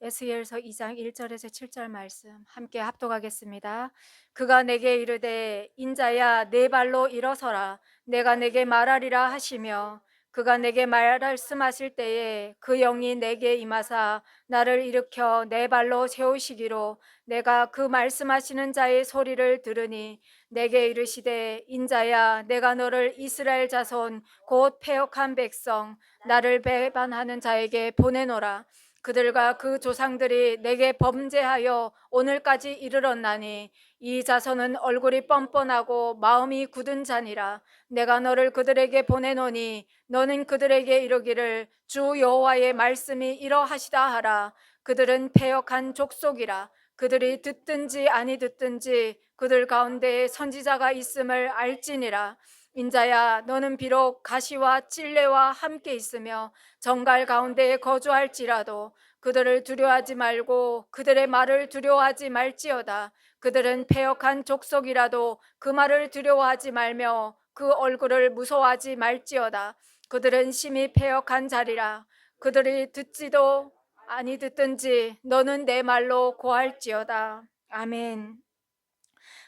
에스겔서 2장 1절에서 7절 말씀 함께 합독하겠습니다. 그가 내게 이르되 인자야 내 발로 일어서라 내가 내게 말하리라 하시며 그가 내게 말씀하실 때에 그 영이 내게 임하사 나를 일으켜 내 발로 세우시기로 내가 그 말씀하시는 자의 소리를 들으니 내게 이르시되 인자야 내가 너를 이스라엘 자손 곧 패역한 백성 나를 배반하는 자에게 보내노라. 그들과 그 조상들이 내게 범죄하여 오늘까지 이르렀나니 이 자손은 얼굴이 뻔뻔하고 마음이 굳은 자니라. 내가 너를 그들에게 보내노니 너는 그들에게 이르기를 주 여호와의 말씀이 이러하시다 하라. 그들은 패역한 족속이라. 그들이 듣든지 아니 듣든지 그들 가운데 선지자가 있음을 알지니라. 인자야 너는 비록 가시와 찔레와 함께 있으며 정갈 가운데에 거주할지라도 그들을 두려워하지 말고 그들의 말을 두려워하지 말지어다. 그들은 패역한 족속이라도 그 말을 두려워하지 말며 그 얼굴을 무서워하지 말지어다. 그들은 심히 패역한 자리라. 그들이 듣지도 아니 듣든지 너는 내 말로 고할지어다. 아멘.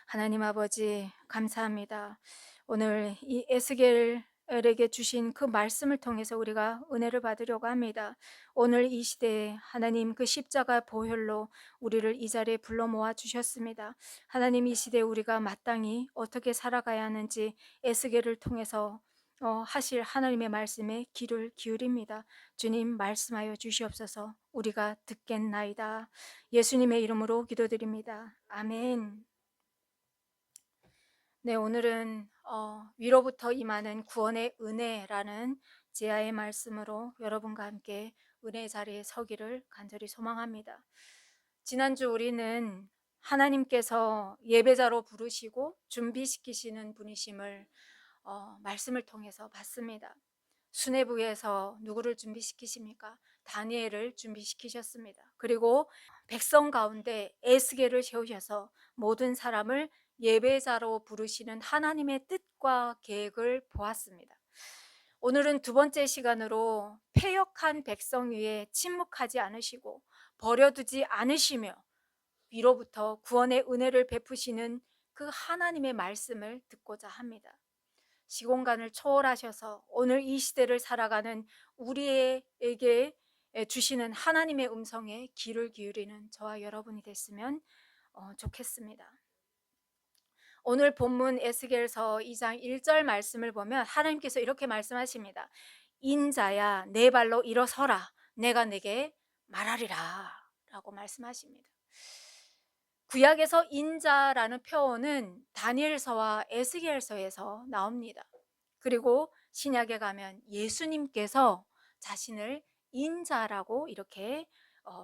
하나님 아버지 감사합니다. 오늘 이 에스겔에게 주신 그 말씀을 통해서 우리가 은혜를 받으려고 합니다. 오늘 이 시대에 하나님 그 십자가 보혈로 우리를 이 자리에 불러 모아 주셨습니다. 하나님 이 시대에 우리가 마땅히 어떻게 살아가야 하는지 에스겔을 통해서 하실 하나님의 말씀에 귀를 기울입니다. 주님 말씀하여 주시옵소서. 우리가 듣겠나이다. 예수님의 이름으로 기도드립니다. 아멘. 네, 오늘은 위로부터 임하는 구원의 은혜라는 제아의 말씀으로 여러분과 함께 은혜 자리에 서기를 간절히 소망합니다. 지난주 우리는 하나님께서 예배자로 부르시고 준비시키시는 분이심을 말씀을 통해서 봤습니다. 수뇌부에서 누구를 준비시키십니까? 다니엘을 준비시키셨습니다. 그리고 백성 가운데 에스겔을 세우셔서 모든 사람을 예배자로 부르시는 하나님의 뜻과 계획을 보았습니다. 오늘은 두 번째 시간으로 패역한 백성 위에 침묵하지 않으시고 버려두지 않으시며 위로부터 구원의 은혜를 베푸시는 그 하나님의 말씀을 듣고자 합니다. 시공간을 초월하셔서 오늘 이 시대를 살아가는 우리에게 주시는 하나님의 음성에 귀를 기울이는 저와 여러분이 됐으면 좋겠습니다. 오늘 본문 에스겔서 2장 1절 말씀을 보면 하나님께서 이렇게 말씀하십니다. 인자야 내 발로 일어서라 내가 내게 말하리라 라고 말씀하십니다. 구약에서 인자라는 표현은 다니엘서와 에스겔서에서 나옵니다. 그리고 신약에 가면 예수님께서 자신을 인자라고 이렇게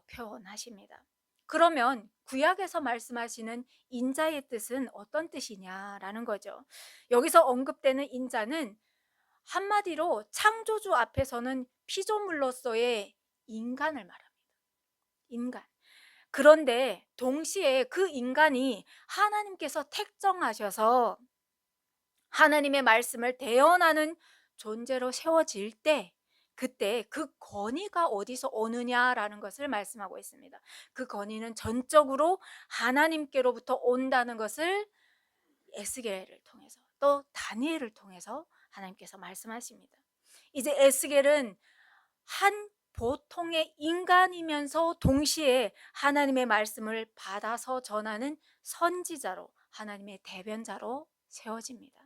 표현하십니다. 그러면 구약에서 말씀하시는 인자의 뜻은 어떤 뜻이냐라는 거죠. 여기서 언급되는 인자는 한마디로 창조주 앞에서는 피조물로서의 인간을 말합니다. 인간. 그런데 동시에 그 인간이 하나님께서 택정하셔서 하나님의 말씀을 대언하는 존재로 세워질 때 그때 그 권위가 어디서 오느냐라는 것을 말씀하고 있습니다. 그 권위는 전적으로 하나님께로부터 온다는 것을 에스겔을 통해서 또 다니엘을 통해서 하나님께서 말씀하십니다. 이제 에스겔은 한 보통의 인간이면서 동시에 하나님의 말씀을 받아서 전하는 선지자로 하나님의 대변자로 세워집니다.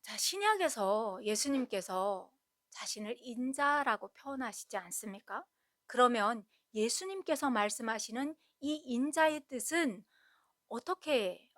자, 신약에서 예수님께서 자신을 인자라고 표현하시지 않습니까? 그러면 예수님께서 말씀하시는 이 인자의 뜻은 어떻게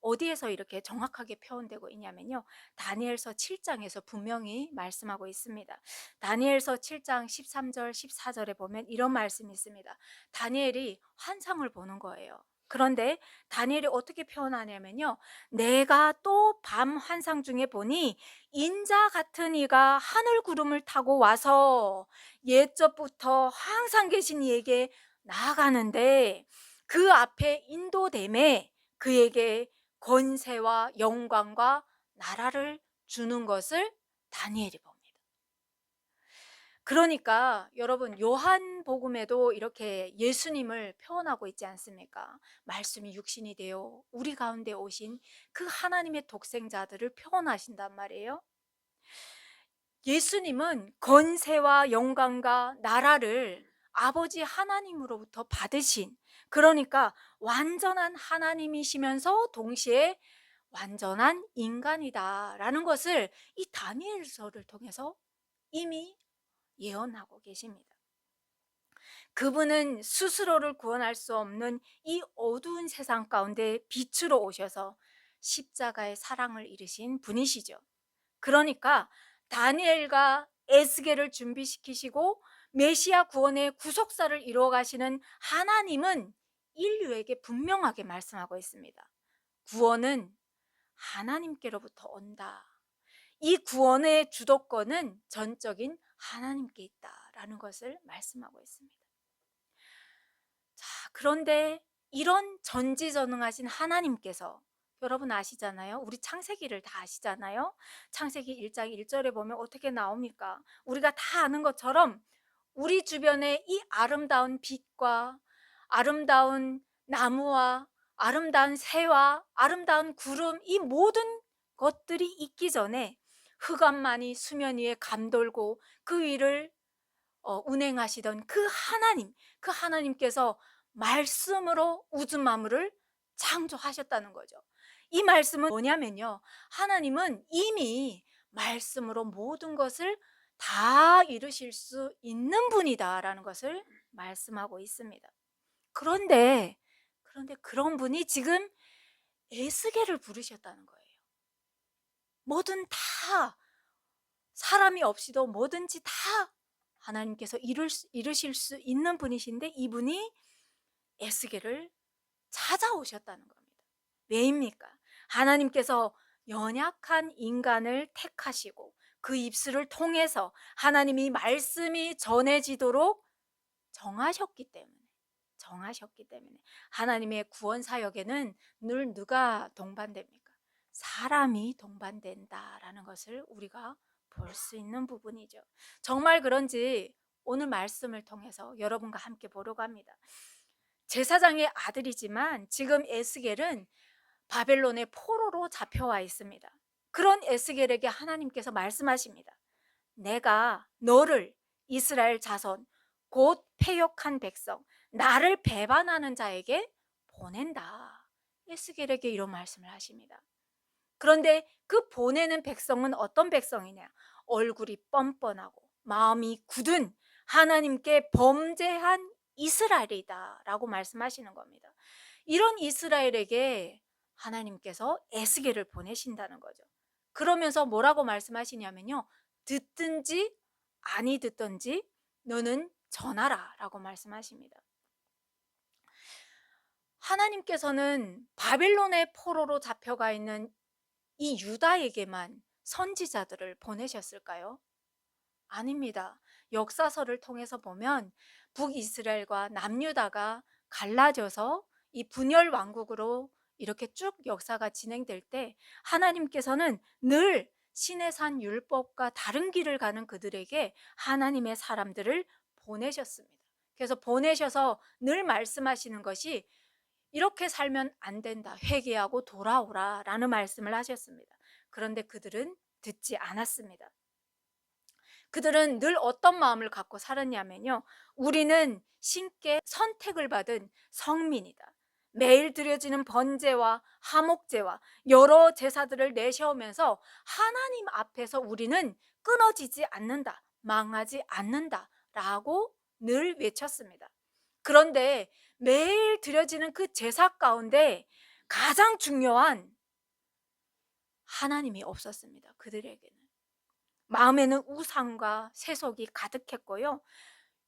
어디에서 이렇게 정확하게 표현되고 있냐면요. 다니엘서 7장에서 분명히 말씀하고 있습니다. 다니엘서 7장 13절 14절에 보면 이런 말씀이 있습니다. 다니엘이 환상을 보는 거예요. 그런데 다니엘이 어떻게 표현하냐면요. 내가 또 밤 환상 중에 보니 인자 같은 이가 하늘 구름을 타고 와서 옛적부터 항상 계신 이에게 나아가는데 그 앞에 인도됨에 그에게 권세와 영광과 나라를 주는 것을 다니엘이 봅니다. 그러니까 여러분 요한복음에도 이렇게 예수님을 표현하고 있지 않습니까? 말씀이 육신이 되어 우리 가운데 오신 그 하나님의 독생자들을 표현하신단 말이에요. 예수님은 권세와 영광과 나라를 아버지 하나님으로부터 받으신, 그러니까 완전한 하나님이시면서 동시에 완전한 인간이다라는 것을 이 다니엘서를 통해서 이미 예언하고 계십니다. 그분은 스스로를 구원할 수 없는 이 어두운 세상 가운데 빛으로 오셔서 십자가의 사랑을 이루신 분이시죠. 그러니까 다니엘과 에스겔을 준비시키시고 메시아 구원의 구속사를 이루어 가시는 하나님은 인류에게 분명하게 말씀하고 있습니다. 구원은 하나님께로부터 온다. 이 구원의 주도권은 전적인 하나님께 있다라는 것을 말씀하고 있습니다. 자, 그런데 이런 전지전능하신 하나님께서, 여러분 아시잖아요. 우리 창세기를 다 아시잖아요. 창세기 1장 1절에 보면 어떻게 나옵니까? 우리가 다 아는 것처럼 우리 주변에 이 아름다운 빛과 아름다운 나무와 아름다운 새와 아름다운 구름, 이 모든 것들이 있기 전에 흑암만이 수면 위에 감돌고 그 위를 운행하시던 그 하나님, 그 하나님께서 말씀으로 우주 만물을 창조하셨다는 거죠. 이 말씀은 뭐냐면요, 하나님은 이미 말씀으로 모든 것을 다 이루실 수 있는 분이다라는 것을 말씀하고 있습니다. 그런데 그런 분이 지금 에스겔을 부르셨다는 거예요. 뭐든 다, 사람이 없이도 뭐든지 다 하나님께서 이루실 수 있는 분이신데 이분이 에스겔을 찾아오셨다는 겁니다. 왜입니까? 하나님께서 연약한 인간을 택하시고 그 입술을 통해서 하나님이 말씀이 전해지도록 정하셨기 때문에 하나님의 구원 사역에는 늘 누가 동반됩니까? 사람이 동반된다라는 것을 우리가 볼 수 있는 부분이죠. 정말 그런지 오늘 말씀을 통해서 여러분과 함께 보려고 합니다. 제사장의 아들이지만 지금 에스겔은 바벨론의 포로로 잡혀와 있습니다. 그런 에스겔에게 하나님께서 말씀하십니다. 내가 너를 이스라엘 자손 곧 패역한 백성, 나를 배반하는 자에게 보낸다. 에스겔에게 이런 말씀을 하십니다. 그런데 그 보내는 백성은 어떤 백성이냐? 얼굴이 뻔뻔하고 마음이 굳은 하나님께 범죄한 이스라엘이다 라고 말씀하시는 겁니다. 이런 이스라엘에게 하나님께서 에스겔을 보내신다는 거죠. 그러면서 뭐라고 말씀하시냐면요, 듣든지 아니 듣든지 너는 전하라 라고 말씀하십니다. 하나님께서는 바빌론의 포로로 잡혀가 있는 이 유다에게만 선지자들을 보내셨을까요? 아닙니다. 역사서를 통해서 보면 북이스라엘과 남유다가 갈라져서 이 분열 왕국으로 이렇게 쭉 역사가 진행될 때 하나님께서는 늘 시내산 율법과 다른 길을 가는 그들에게 하나님의 사람들을 보내셨습니다. 그래서 보내셔서 늘 말씀하시는 것이 이렇게 살면 안 된다. 회개하고 돌아오라 라는 말씀을 하셨습니다. 그런데 그들은 듣지 않았습니다. 그들은 늘 어떤 마음을 갖고 살았냐면요, 우리는 신께 선택을 받은 성민이다. 매일 드려지는 번제와 하목제와 여러 제사들을 내세우면서 하나님 앞에서 우리는 끊어지지 않는다, 망하지 않는다 라고 늘 외쳤습니다. 그런데 매일 드려지는 그 제사 가운데 가장 중요한 하나님이 없었습니다. 그들에게는 마음에는 우상과 세속이 가득했고요,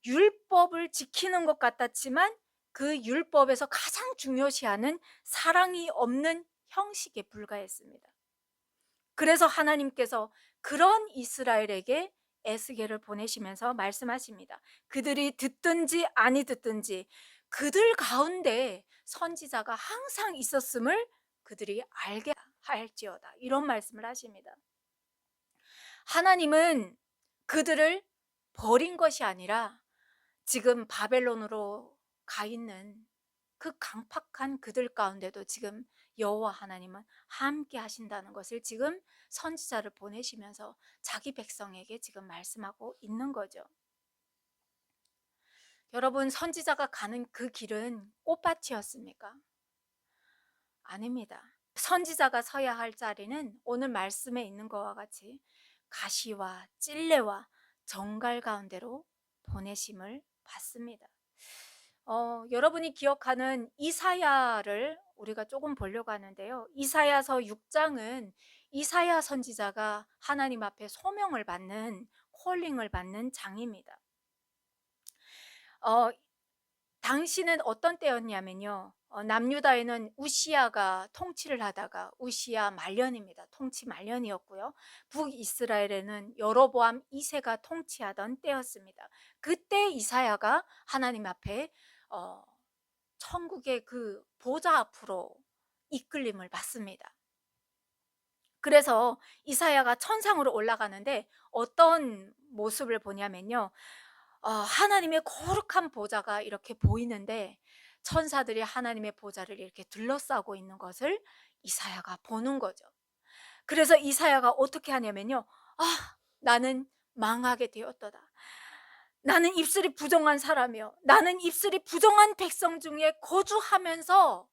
율법을 지키는 것 같았지만 그 율법에서 가장 중요시하는 사랑이 없는 형식에 불과했습니다. 그래서 하나님께서 그런 이스라엘에게 에스겔을 보내시면서 말씀하십니다. 그들이 듣든지 아니 듣든지 그들 가운데 선지자가 항상 있었음을 그들이 알게 할지어다, 이런 말씀을 하십니다. 하나님은 그들을 버린 것이 아니라 지금 바벨론으로 가 있는 그 강팍한 그들 가운데도 지금 여호와 하나님은 함께 하신다는 것을 지금 선지자를 보내시면서 자기 백성에게 지금 말씀하고 있는 거죠. 여러분, 선지자가 가는 그 길은 꽃밭이었습니까? 아닙니다. 선지자가 서야 할 자리는 오늘 말씀에 있는 것과 같이 가시와 찔레와 정갈 가운데로 보내심을 받습니다. 여러분이 기억하는 이사야를 우리가 조금 보려고 하는데요. 이사야서 6장은 이사야 선지자가 하나님 앞에 소명을 받는, 콜링을 받는 장입니다. 당시는 어떤 때였냐면요, 남유다에는 우시야가 통치를 하다가, 우시야 말년입니다. 통치 말년이었고요. 북이스라엘에는 여로보암 2세가 통치하던 때였습니다. 그때 이사야가 하나님 앞에 천국의 그 보좌 앞으로 이끌림을 받습니다. 그래서 이사야가 천상으로 올라가는데 어떤 모습을 보냐면요, 하나님의 거룩한 보좌가 이렇게 보이는데 천사들이 하나님의 보좌를 이렇게 둘러싸고 있는 것을 이사야가 보는 거죠. 그래서 이사야가 어떻게 하냐면요, 나는 망하게 되었도다. 나는 입술이 부정한 사람이요, 나는 입술이 부정한 백성 중에 거주하면서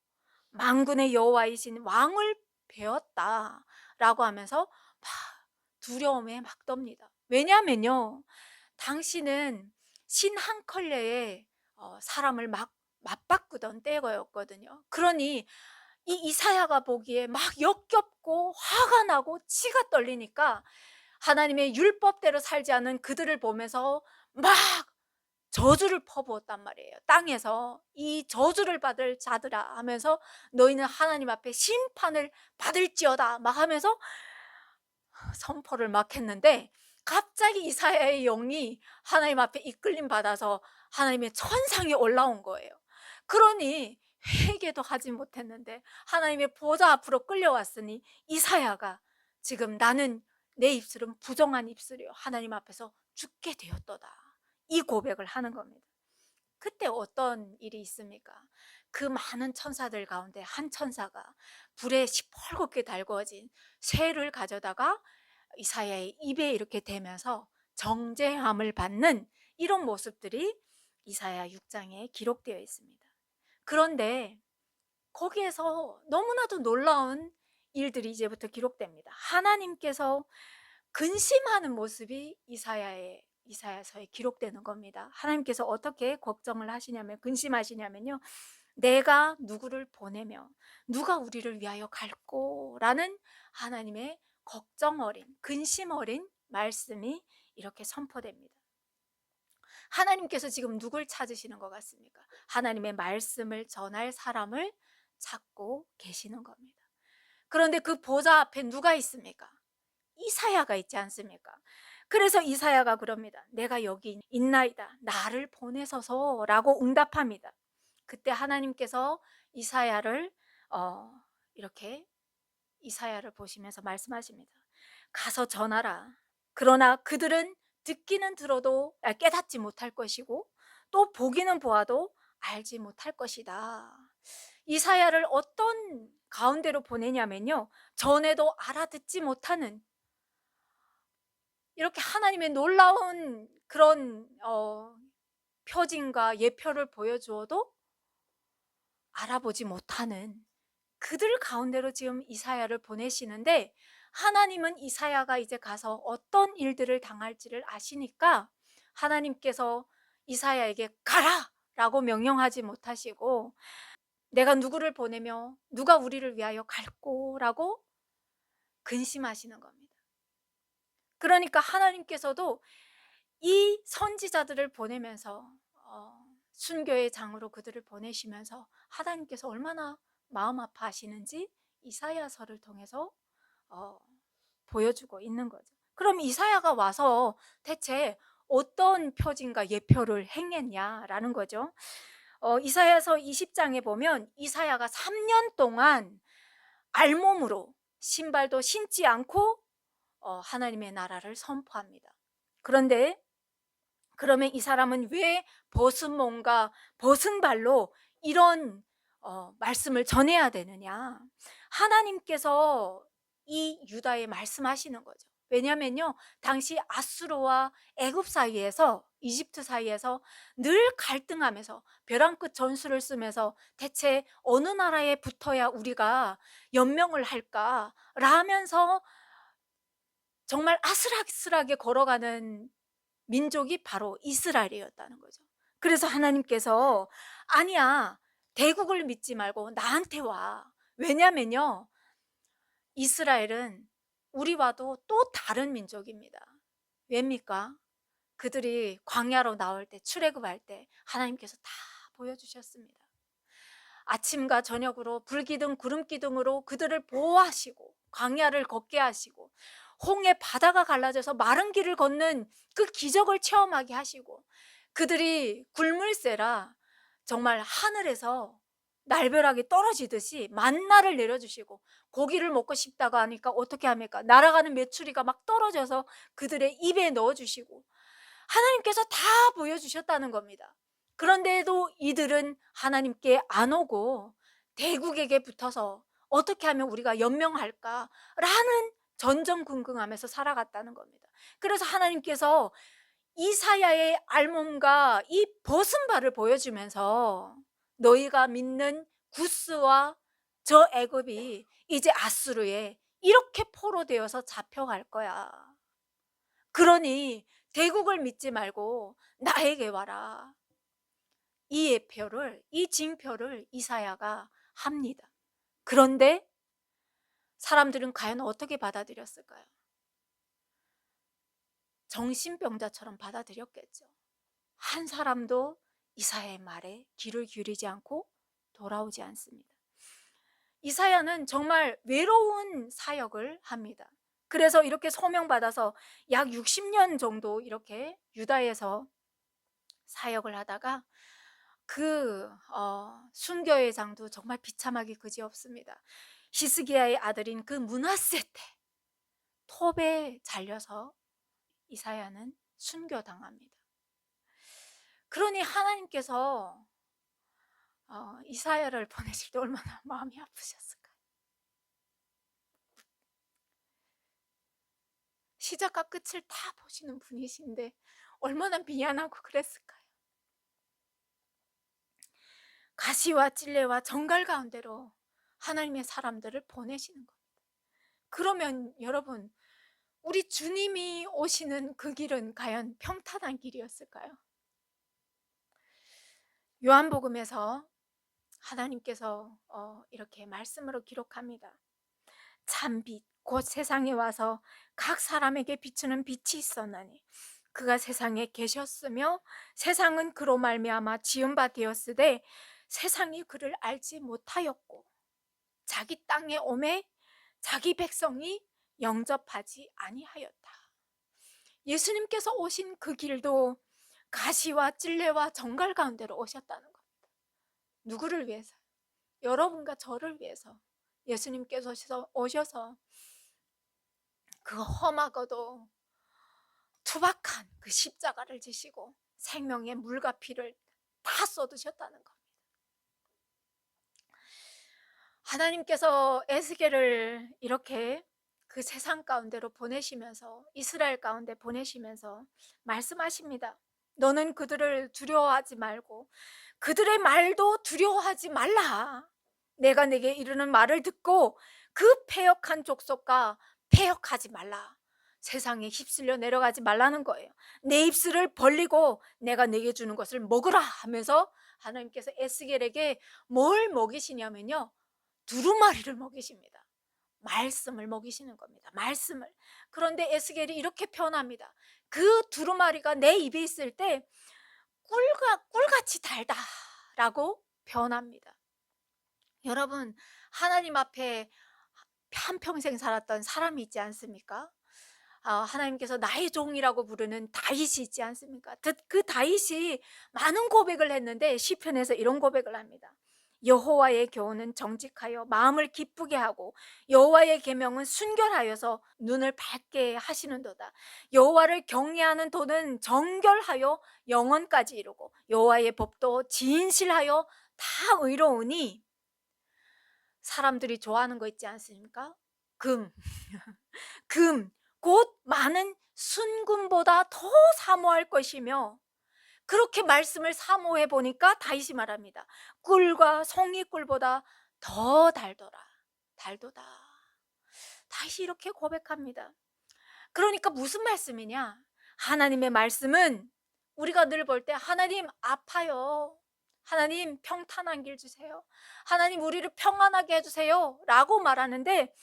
만군의 여호와이신 왕을 배웠다 라고 하면서 막 두려움에 막 떱니다. 왜냐하면요, 당신은 신 한 컬레에 사람을 막 맞바꾸던 때였거든요. 그러니 이 이사야가 보기에 막 역겹고 화가 나고 치가 떨리니까 하나님의 율법대로 살지 않은 그들을 보면서 막 저주를 퍼부었단 말이에요. 땅에서 이 저주를 받을 자들아 하면서 너희는 하나님 앞에 심판을 받을지어다 막 하면서 선포를 막 했는데, 갑자기 이사야의 영이 하나님 앞에 이끌림 받아서 하나님의 천상에 올라온 거예요. 그러니 회개도 하지 못했는데 하나님의 보좌 앞으로 끌려왔으니 이사야가 지금 나는 내 입술은 부정한 입술이요, 하나님 앞에서 죽게 되었도다, 이 고백을 하는 겁니다. 그때 어떤 일이 있습니까? 그 많은 천사들 가운데 한 천사가 불에 시뻘겋게 달구어진 쇠를 가져다가 이사야의 입에 이렇게 대면서 정죄함을 받는 이런 모습들이 이사야 6장에 기록되어 있습니다. 그런데 거기에서 너무나도 놀라운 일들이 이제부터 기록됩니다. 하나님께서 근심하는 모습이 이사야서에 기록되는 겁니다. 하나님께서 어떻게 걱정을 하시냐면, 근심하시냐면요, 내가 누구를 보내며 누가 우리를 위하여 갈꼬 라는 하나님의 걱정 어린, 근심 어린 말씀이 이렇게 선포됩니다. 하나님께서 지금 누굴 찾으시는 것 같습니까? 하나님의 말씀을 전할 사람을 찾고 계시는 겁니다. 그런데 그 보좌 앞에 누가 있습니까? 이사야가 있지 않습니까? 그래서 이사야가 그럽니다. 내가 여기 있나이다, 나를 보내소서 라고 응답합니다. 그때 하나님께서 이사야를 이렇게 이사야를 보시면서 말씀하십니다. 가서 전하라. 그러나 그들은 듣기는 들어도 깨닫지 못할 것이고 또 보기는 보아도 알지 못할 것이다. 이사야를 어떤 가운데로 보내냐면요, 전에도 알아듣지 못하는, 이렇게 하나님의 놀라운 그런 표징과 예표를 보여주어도 알아보지 못하는 그들 가운데로 지금 이사야를 보내시는데, 하나님은 이사야가 이제 가서 어떤 일들을 당할지를 아시니까 하나님께서 이사야에게 가라 라고 명령하지 못하시고, 내가 누구를 보내며 누가 우리를 위하여 갈꼬 라고 근심하시는 겁니다. 그러니까 하나님께서도 이 선지자들을 보내면서 순교의 장으로 그들을 보내시면서 하나님께서 얼마나 마음 아파하시는지 이사야서를 통해서 보여주고 있는 거죠. 그럼 이사야가 와서 대체 어떤 표징과 예표를 행했냐라는 거죠. 이사야서 20장에 보면 이사야가 3년 동안 알몸으로 신발도 신지 않고 하나님의 나라를 선포합니다. 그런데 그러면 이 사람은 왜 벗은 몸과 벗은 발로 이런 말씀을 전해야 되느냐? 하나님께서 이 유다에 말씀하시는 거죠. 왜냐면요, 당시 아수르와 애굽 사이에서, 이집트 사이에서 늘 갈등하면서 벼랑 끝 전술을 쓰면서 대체 어느 나라에 붙어야 우리가 연명을 할까 라면서 정말 아슬아슬하게 걸어가는 민족이 바로 이스라엘이었다는 거죠. 그래서 하나님께서 아니야, 대국을 믿지 말고 나한테 와. 왜냐면요, 이스라엘은 우리와도 또 다른 민족입니다. 왜입니까? 그들이 광야로 나올 때, 출애굽할 때 하나님께서 다 보여주셨습니다. 아침과 저녁으로 불기둥 구름기둥으로 그들을 보호하시고 광야를 걷게 하시고 홍해 바다가 갈라져서 마른 길을 걷는 그 기적을 체험하게 하시고, 그들이 굴물새라 정말 하늘에서 날벼락이 떨어지듯이 만나를 내려주시고, 고기를 먹고 싶다고 하니까 어떻게 합니까? 날아가는 메추리가 막 떨어져서 그들의 입에 넣어주시고, 하나님께서 다 보여주셨다는 겁니다. 그런데도 이들은 하나님께 안 오고 대국에게 붙어서 어떻게 하면 우리가 연명할까라는 전전긍긍하면서 살아갔다는 겁니다. 그래서 하나님께서 이사야의 알몸과 이 벗은 발을 보여주면서 너희가 믿는 구스와 저 애굽이 이제 아수르에 이렇게 포로되어서 잡혀갈 거야. 그러니 대국을 믿지 말고 나에게 와라. 이 예표를, 이 징표를 이사야가 합니다. 그런데 사람들은 과연 어떻게 받아들였을까요? 정신병자처럼 받아들였겠죠. 한 사람도 이사야의 말에 귀를 기울이지 않고 돌아오지 않습니다. 이사야는 정말 외로운 사역을 합니다. 그래서 이렇게 소명받아서 약 60년 정도 이렇게 유다에서 사역을 하다가 그 순교회장도 정말 비참하기 그지없습니다. 히스기야의 아들인 그 므낫세 때 톱에 잘려서 이사야는 순교당합니다. 그러니 하나님께서 이사야를 보내실 때 얼마나 마음이 아프셨을까요? 시작과 끝을 다 보시는 분이신데 얼마나 미안하고 그랬을까요? 가시와 찔레와 정갈 가운데로 하나님의 사람들을 보내시는 겁니다. 그러면 여러분, 우리 주님이 오시는 그 길은 과연 평탄한 길이었을까요? 요한복음에서 하나님께서 이렇게 말씀으로 기록합니다. 참빛 곧 세상에 와서 각 사람에게 비추는 빛이 있었나니 그가 세상에 계셨으며 세상은 그로 말미암아 지은 바 되었으되 세상이 그를 알지 못하였고 자기 땅에 오매 자기 백성이 영접하지 아니하였다. 예수님께서 오신 그 길도 가시와 찔레와 정갈 가운데로 오셨다는 겁니다. 누구를 위해서? 여러분과 저를 위해서 예수님께서 오셔서 그 험하고도 투박한 그 십자가를 지시고 생명의 물과 피를 다 쏟으셨다는 겁니다. 하나님께서 에스겔을 이렇게 그 세상 가운데로 보내시면서, 이스라엘 가운데 보내시면서 말씀하십니다. 너는 그들을 두려워하지 말고 그들의 말도 두려워하지 말라. 내가 내게 이르는 말을 듣고 그 패역한 족속과 패역하지 말라. 세상에 휩쓸려 내려가지 말라는 거예요. 내 입술을 벌리고 내가 내게 주는 것을 먹으라 하면서 하나님께서 에스겔에게 뭘 먹이시냐면요, 두루마리를 먹이십니다. 말씀을 먹이시는 겁니다. 말씀을. 그런데 에스겔이 이렇게 표현합니다. 그 두루마리가 내 입에 있을 때 꿀같이 달다라고 표현합니다. 여러분, 하나님 앞에 한평생 살았던 사람이 있지 않습니까? 하나님께서 나의 종이라고 부르는 다윗이 있지 않습니까? 그 다윗이 많은 고백을 했는데 시편에서 이런 고백을 합니다. 여호와의 교훈은 정직하여 마음을 기쁘게 하고 여호와의 계명은 순결하여서 눈을 밝게 하시는도다. 여호와를 경외하는 도는 정결하여 영원까지 이루고 여호와의 법도 진실하여 다 의로우니. 사람들이 좋아하는 거 있지 않습니까? 금. 금, 곧 많은 순금보다 더 사모할 것이며, 그렇게 말씀을 사모해 보니까 다윗이 말합니다. 꿀과 송이꿀보다 더 달더라. 달도다. 다윗이 이렇게 고백합니다. 그러니까 무슨 말씀이냐? 하나님의 말씀은 우리가 늘 볼 때 하나님 아파요, 하나님 평탄한 길 주세요, 하나님 우리를 평안하게 해주세요 라고 말하는데,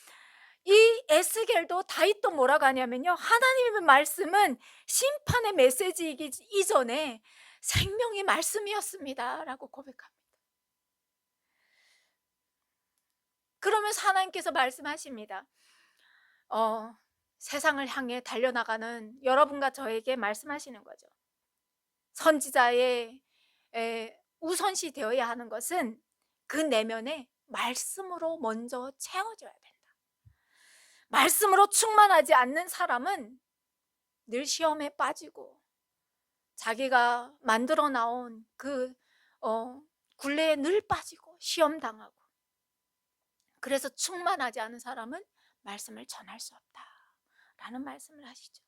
이 에스겔도 다윗도 뭐라고 하냐면요, 하나님의 말씀은 심판의 메시지이기 이전에 생명의 말씀이었습니다 라고 고백합니다. 그러면서 하나님께서 말씀하십니다. 세상을 향해 달려나가는 여러분과 저에게 말씀하시는 거죠. 선지자의 우선시 되어야 하는 것은 그 내면에 말씀으로 먼저 채워져야 된다. 말씀으로 충만하지 않는 사람은 늘 시험에 빠지고 자기가 만들어 나온 그 굴레에 늘 빠지고 시험 당하고, 그래서 충만하지 않은 사람은 말씀을 전할 수 없다라는 말씀을 하시죠.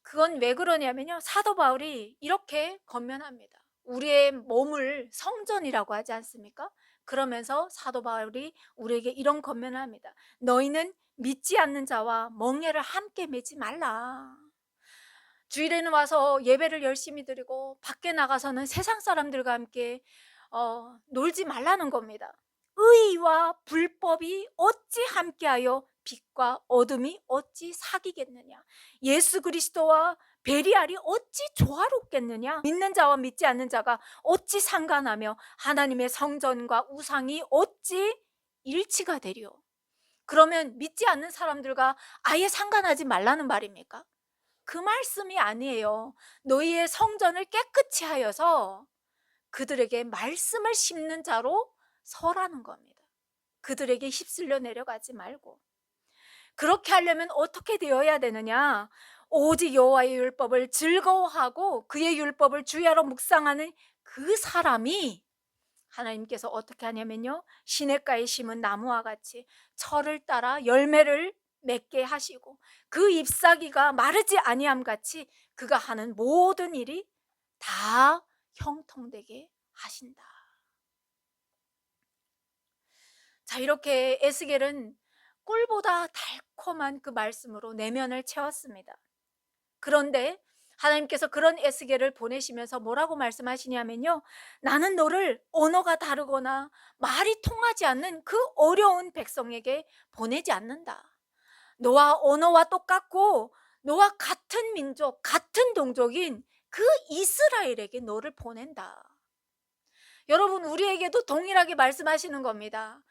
그건 왜 그러냐면요, 사도 바울이 이렇게 권면합니다. 우리의 몸을 성전이라고 하지 않습니까? 그러면서 사도 바울이 우리에게 이런 권면을 합니다. 너희는 믿지 않는 자와 멍에를 함께 매지 말라. 주일에는 와서 예배를 열심히 드리고 밖에 나가서는 세상 사람들과 함께 놀지 말라는 겁니다. 의와 불법이 어찌 함께하여 빛과 어둠이 어찌 사귀겠느냐. 예수 그리스도와 베리알이 어찌 조화롭겠느냐. 믿는 자와 믿지 않는 자가 어찌 상관하며 하나님의 성전과 우상이 어찌 일치가 되리요. 그러면 믿지 않는 사람들과 아예 상관하지 말라는 말입니까? 그 말씀이 아니에요. 너희의 성전을 깨끗이 하여서 그들에게 말씀을 심는 자로 서라는 겁니다. 그들에게 휩쓸려 내려가지 말고. 그렇게 하려면 어떻게 되어야 되느냐? 오직 여호와의 율법을 즐거워하고 그의 율법을 주야로 묵상하는 그 사람이, 하나님께서 어떻게 하냐면요, 시냇가에 심은 나무와 같이 철을 따라 열매를 맺게 하시고 그 잎사귀가 마르지 아니함 같이 그가 하는 모든 일이 다 형통되게 하신다. 자, 이렇게 에스겔은 꿀보다 달콤한 그 말씀으로 내면을 채웠습니다. 그런데 하나님께서 그런 에스겔을 보내시면서 뭐라고 말씀하시냐면요, 나는 너를 언어가 다르거나 말이 통하지 않는 그 어려운 백성에게 보내지 않는다. 너와 언어와 똑같고 너와 같은 민족, 같은 동족인 그 이스라엘에게 너를 보낸다. 여러분, 우리에게도 동일하게 말씀하시는 겁니다.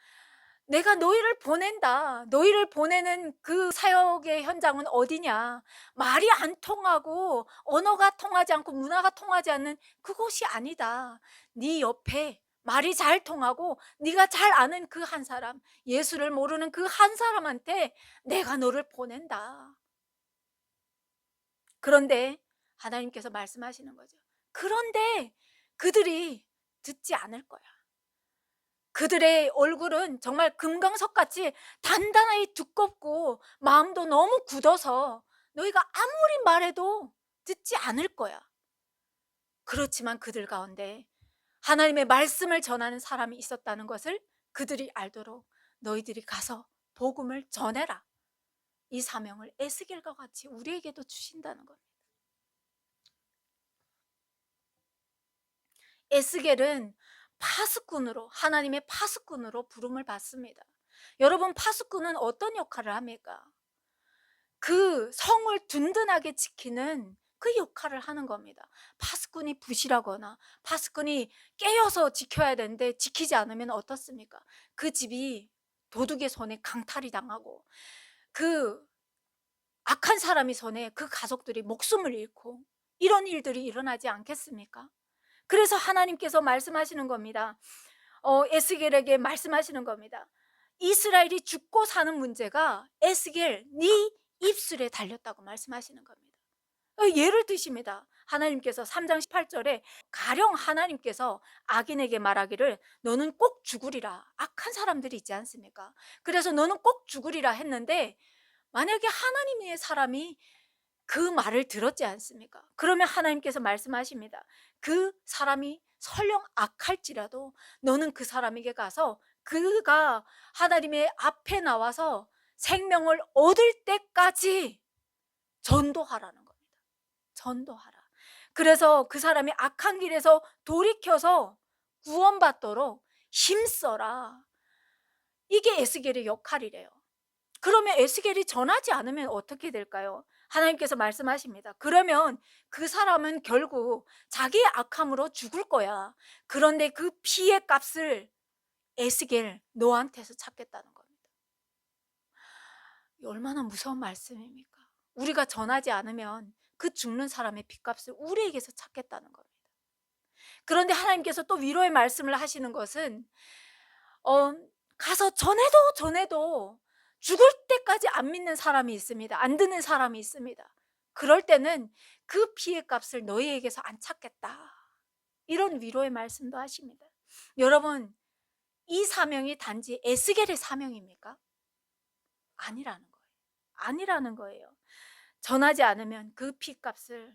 내가 너희를 보낸다. 너희를 보내는 그 사역의 현장은 어디냐? 말이 안 통하고 언어가 통하지 않고 문화가 통하지 않는 그곳이 아니다. 네 옆에 말이 잘 통하고 네가 잘 아는 그 한 사람, 예수를 모르는 그 한 사람한테 내가 너를 보낸다. 그런데 하나님께서 말씀하시는 거죠. 그런데 그들이 듣지 않을 거야. 그들의 얼굴은 정말 금강석같이 단단하게 두껍고 마음도 너무 굳어서 너희가 아무리 말해도 듣지 않을 거야. 그렇지만 그들 가운데 하나님의 말씀을 전하는 사람이 있었다는 것을 그들이 알도록 너희들이 가서 복음을 전해라. 이 사명을 에스겔과 같이 우리에게도 주신다는 겁니다. 에스겔은 파수꾼으로, 하나님의 파수꾼으로 부름을 받습니다. 여러분, 파수꾼은 어떤 역할을 합니까? 그 성을 든든하게 지키는 그 역할을 하는 겁니다. 파수꾼이 부실하거나 파수꾼이 깨어서 지켜야 되는데 지키지 않으면 어떻습니까? 그 집이 도둑의 손에 강탈이 당하고 그 악한 사람의 손에 그 가족들이 목숨을 잃고 이런 일들이 일어나지 않겠습니까? 그래서 하나님께서 말씀하시는 겁니다. 에스겔에게 말씀하시는 겁니다. 이스라엘이 죽고 사는 문제가 에스겔 네 입술에 달렸다고 말씀하시는 겁니다. 예를 드십니다. 하나님께서 3장 18절에 가령 하나님께서 악인에게 말하기를 너는 꼭 죽으리라. 악한 사람들이 있지 않습니까? 그래서 너는 꼭 죽으리라 했는데, 만약에 하나님의 사람이 그 말을 들었지 않습니까? 그러면 하나님께서 말씀하십니다. 그 사람이 설령 악할지라도 너는 그 사람에게 가서 그가 하나님의 앞에 나와서 생명을 얻을 때까지 전도하라는 겁니다. 전도하라. 그래서 그 사람이 악한 길에서 돌이켜서 구원받도록 힘써라. 이게 에스겔의 역할이래요. 그러면 에스겔이 전하지 않으면 어떻게 될까요? 하나님께서 말씀하십니다. 그러면 그 사람은 결국 자기의 악함으로 죽을 거야. 그런데 그 피의 값을 에스겔 너한테서 찾겠다는 겁니다. 얼마나 무서운 말씀입니까? 우리가 전하지 않으면 그 죽는 사람의 피값을 우리에게서 찾겠다는 겁니다. 그런데 하나님께서 또 위로의 말씀을 하시는 것은 가서 전해도 죽을 때까지 안 믿는 사람이 있습니다. 안 듣는 사람이 있습니다. 그럴 때는 그 피의 값을 너희에게서 안 찾겠다. 이런 위로의 말씀도 하십니다. 여러분, 이 사명이 단지 에스겔의 사명입니까? 아니라는 거예요. 아니라는 거예요. 전하지 않으면 그 피값을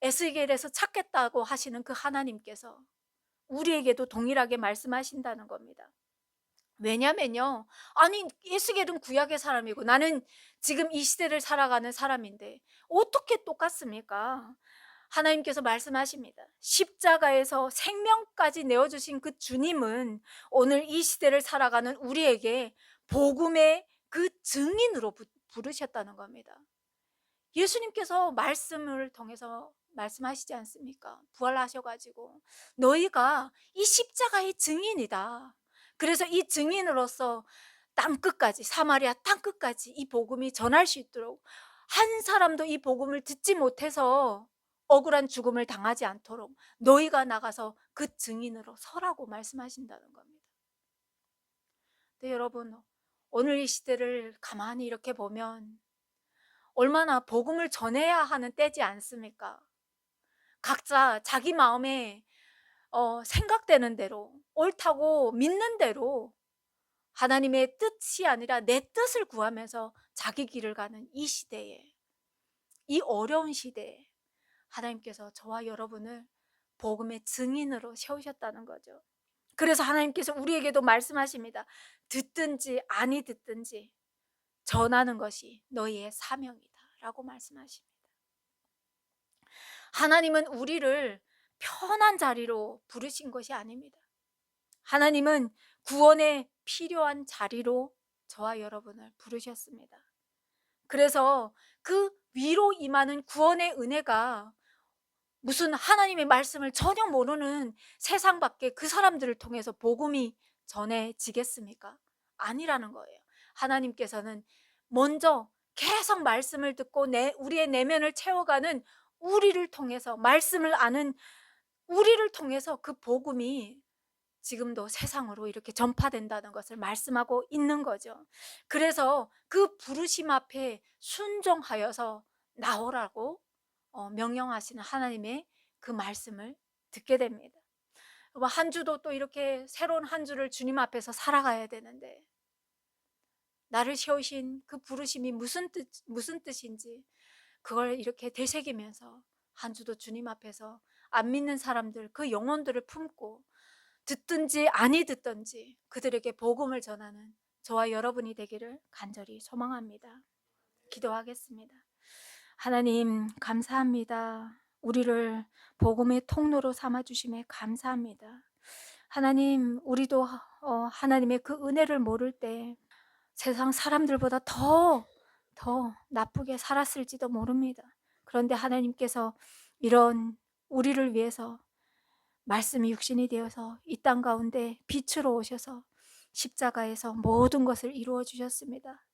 에스겔에서 찾겠다고 하시는 그 하나님께서 우리에게도 동일하게 말씀하신다는 겁니다. 왜냐면요, 아니 에스겔은 구약의 사람이고 나는 지금 이 시대를 살아가는 사람인데 어떻게 똑같습니까? 하나님께서 말씀하십니다. 십자가에서 생명까지 내어주신 그 주님은 오늘 이 시대를 살아가는 우리에게 복음의 그 증인으로 부르셨다는 겁니다. 예수님께서 말씀을 통해서 말씀하시지 않습니까? 부활하셔가지고 너희가 이 십자가의 증인이다. 그래서 이 증인으로서 땅끝까지, 사마리아 땅끝까지 이 복음이 전할 수 있도록, 한 사람도 이 복음을 듣지 못해서 억울한 죽음을 당하지 않도록 너희가 나가서 그 증인으로 서라고 말씀하신다는 겁니다. 근데 여러분, 오늘 이 시대를 가만히 이렇게 보면 얼마나 복음을 전해야 하는 때지 않습니까? 각자 자기 마음에 생각되는 대로, 옳다고 믿는 대로 하나님의 뜻이 아니라 내 뜻을 구하면서 자기 길을 가는 이 시대에, 이 어려운 시대에 하나님께서 저와 여러분을 복음의 증인으로 세우셨다는 거죠. 그래서 하나님께서 우리에게도 말씀하십니다. 듣든지 아니 듣든지 전하는 것이 너희의 사명이다 라고 말씀하십니다. 하나님은 우리를 편한 자리로 부르신 것이 아닙니다. 하나님은 구원에 필요한 자리로 저와 여러분을 부르셨습니다. 그래서 그 위로 임하는 구원의 은혜가 무슨 하나님의 말씀을 전혀 모르는 세상 밖에 그 사람들을 통해서 복음이 전해지겠습니까? 아니라는 거예요. 하나님께서는 먼저 계속 말씀을 듣고 우리의 내면을 채워가는 우리를 통해서, 말씀을 아는 우리를 통해서 그 복음이 지금도 세상으로 이렇게 전파된다는 것을 말씀하고 있는 거죠. 그래서 그 부르심 앞에 순종하여서 나오라고 명령하시는 하나님의 그 말씀을 듣게 됩니다. 한 주도 또 이렇게 새로운 한 주를 주님 앞에서 살아가야 되는데, 나를 세우신 그 부르심이 무슨 뜻인지 그걸 이렇게 되새기면서 한 주도 주님 앞에서 안 믿는 사람들, 그 영혼들을 품고 듣든지 아니 듣든지 그들에게 복음을 전하는 저와 여러분이 되기를 간절히 소망합니다. 기도하겠습니다. 하나님, 감사합니다. 우리를 복음의 통로로 삼아주심에 감사합니다. 하나님, 우리도 하나님의 그 은혜를 모를 때 세상 사람들보다 더 나쁘게 살았을지도 모릅니다. 그런데 하나님께서 이런 우리를 위해서 말씀이 육신이 되어서 이 땅 가운데 빛으로 오셔서 십자가에서 모든 것을 이루어 주셨습니다.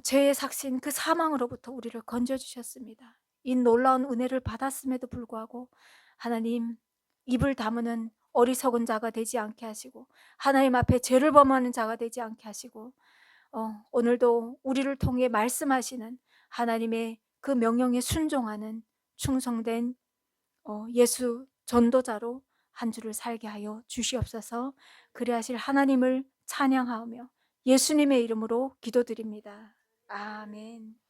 죄의 삭신 그 사망으로부터 우리를 건져 주셨습니다. 이 놀라운 은혜를 받았음에도 불구하고 하나님, 입을 다무는 어리석은 자가 되지 않게 하시고 하나님 앞에 죄를 범하는 자가 되지 않게 하시고 오늘도 우리를 통해 말씀하시는 하나님의 그 명령에 순종하는 충성된 예수 전도자로 한 주를 살게 하여 주시옵소서. 그래 하실 하나님을 찬양하며 예수님의 이름으로 기도드립니다. 아멘.